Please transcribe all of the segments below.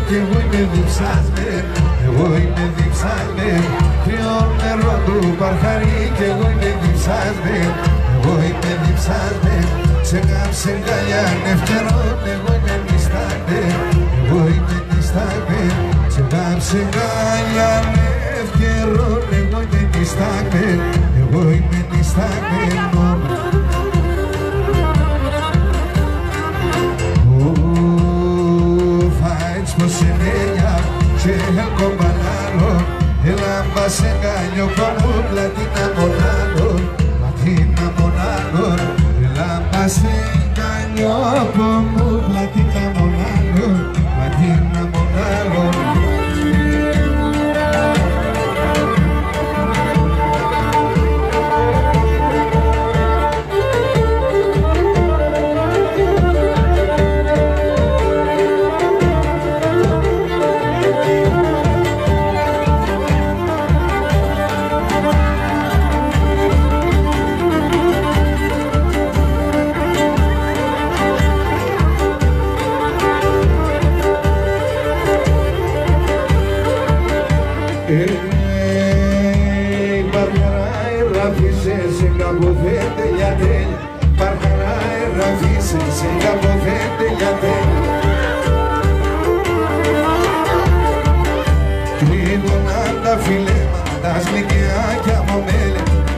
κι εγώ είμαι διψασμένο, εγώ είμαι διψασμένο. Κρύο νερό του παρχαρί κι εγώ είμαι διψασμένο, εγώ είμαι διψασμένο. Σε κάψε αγκαλιά νευτερών, εγώ είμαι νησταγμένο, εγώ είμαι νησταγμένο. Σε κάψε αγκαλιά νευτερών, εγώ είμαι νησταγμένο, εγώ είμαι νησταγμένο. Posenella, c'è il combalano e la base gallo como platina monado, platina monado, e la base gallo como platina monado, platina monado.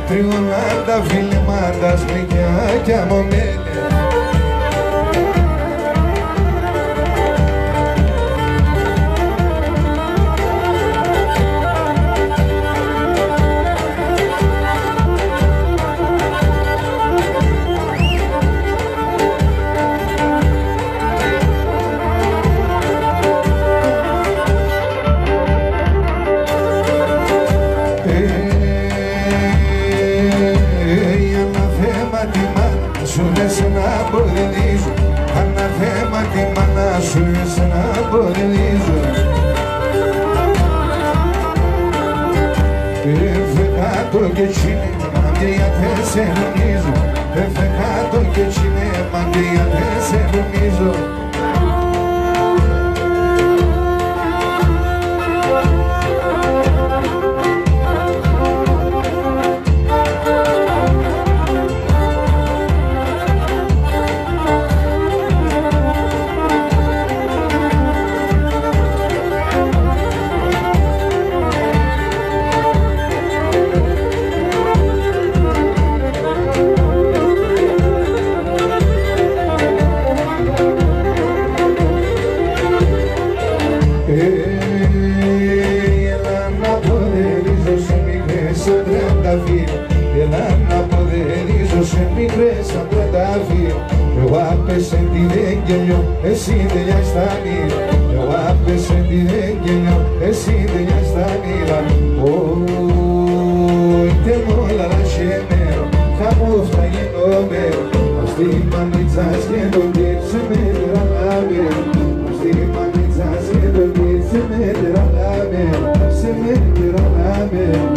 Τριονάντα φιλεμάτα σμικιάκια μομέλε. Αναθέμα τη μάνα σου, εσένα πορελίζω. Έφε κάτω και τσίνε, μαντρία δεν σε νομίζω. Έφε κάτω και τσίνε, μαντρία δεν σε νομίζω. Έλα να αποδερίζω σε μικρές σαν τρενταφύο. Εγώ άπεσε τη ρεγγελιό, εσύ τελειάς τα μοίρα. Εγώ άπεσε τη ρεγγελιό, εσύ τελειάς τα μοίρα. Είτε μόλα λασχεμένο, θα μου φταγεί το μέρο. Ας τη μανίτσας και τον κύρσε με τεραλάμερο. Ας τη μανίτσας και τον κύρσε με τεραλάμερο. Σε με τεραλάμερο.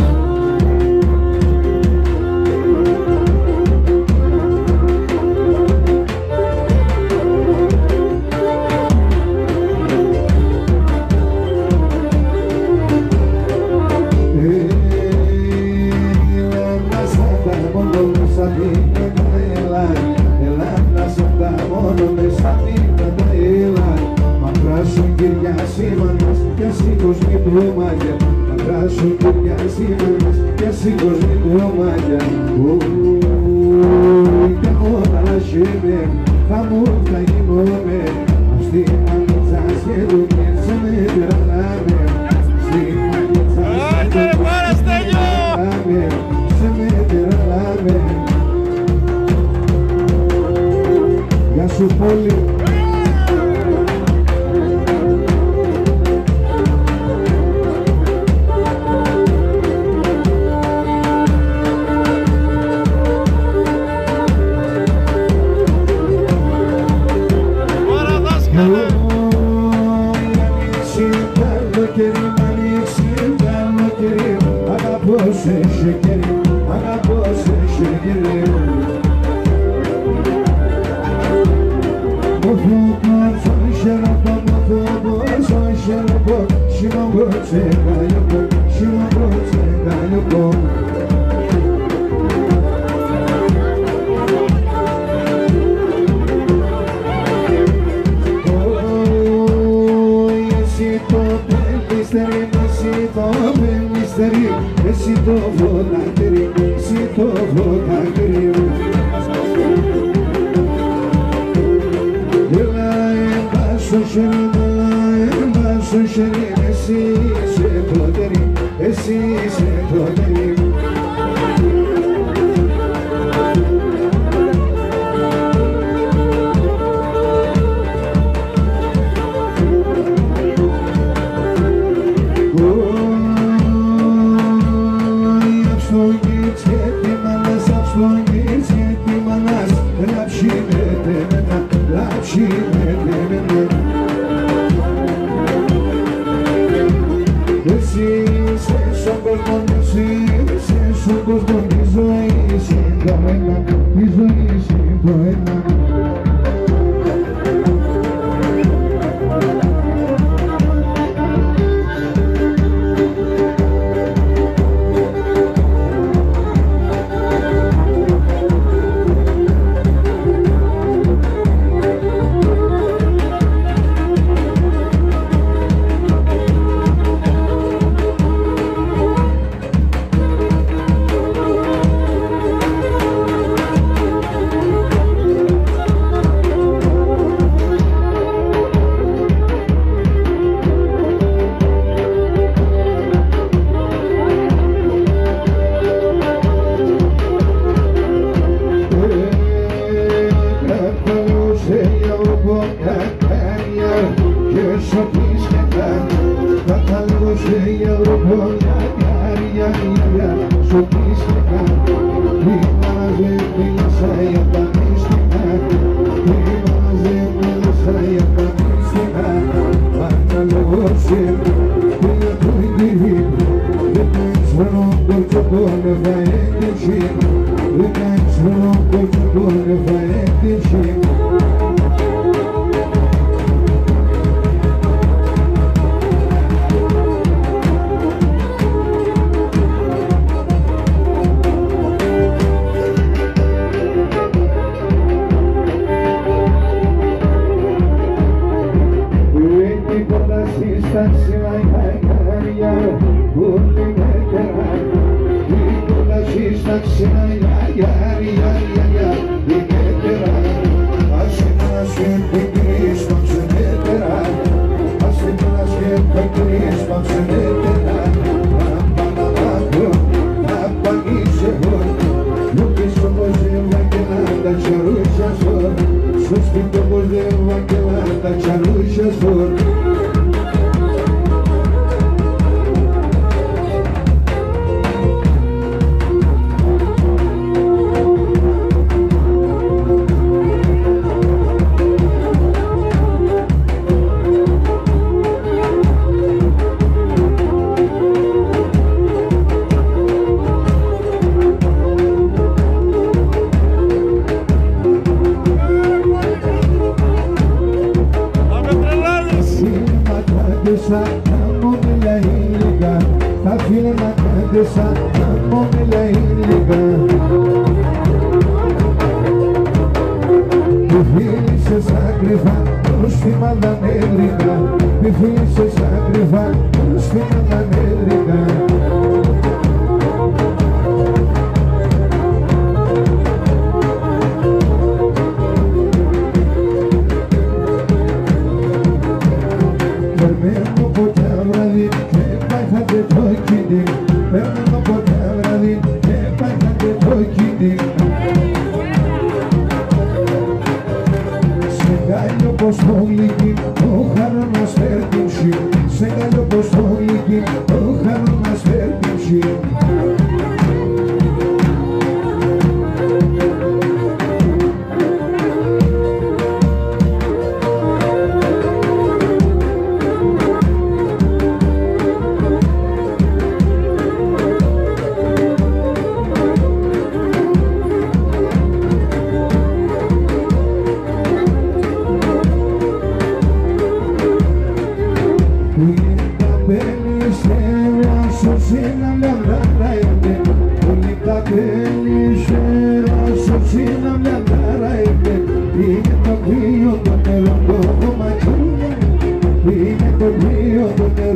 Γεια σου πόλη.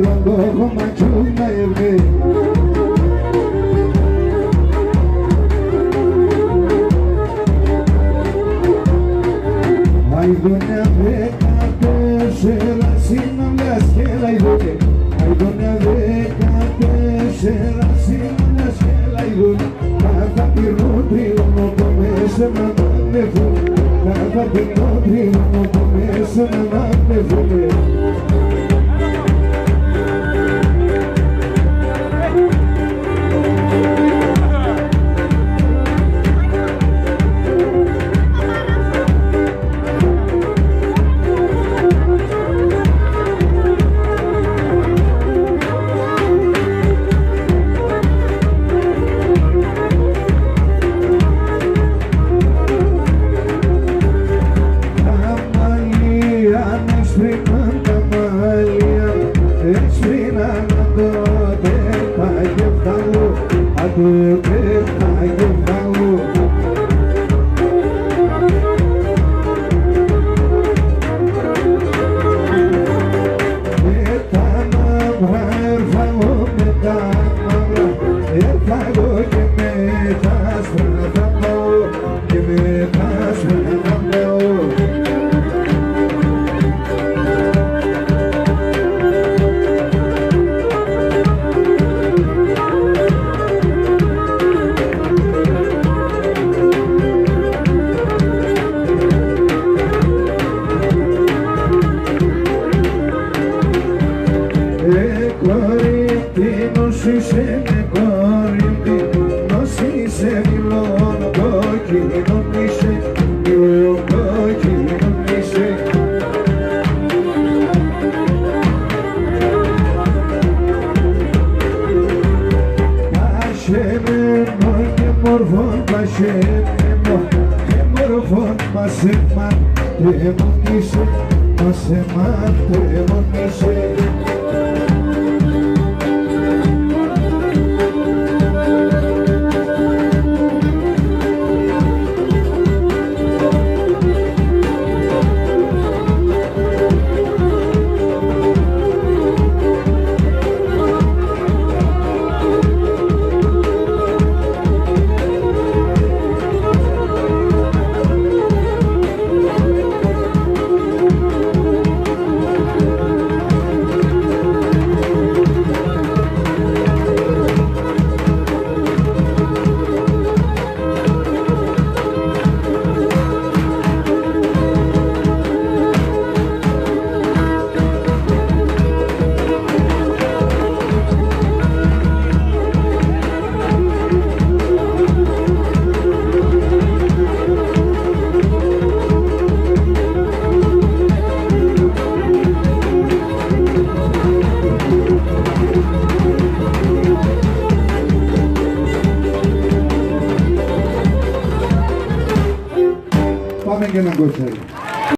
rondo como chuna evne Ay doña déjate ser así no me asquela y doña Ay doña déjate ser así no me asquela y doña Cada pirrotri no comes mamá me fue Cada pirrotri no comes mamá me fue Πάμε και έναν κοτσέλι.